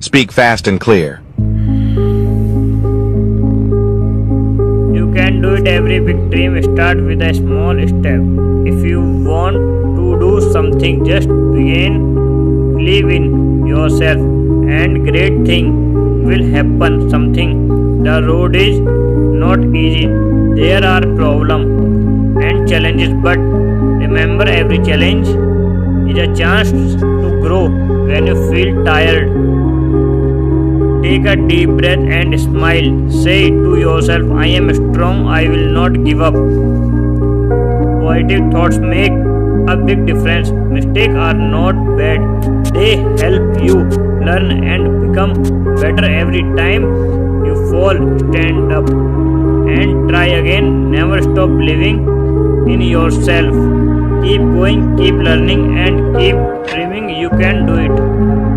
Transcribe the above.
Speak fast and clear. You can do it. Every big dream start with a small step. If you want to do something, just begin. Believe in yourself and great thing will happen. Something. The road is not easy. There are problems and challenges, but remember every challenge is a chance to grow. When you feel tired, take a deep breath and smile. Say to yourself, I am strong, I will not give up. Positive thoughts make a big difference. Mistakes are not bad, they help you learn and become better every time you fall. Stand up and try again. Never stop believing in yourself. Keep going, keep learning, and keep dreaming. You can do it.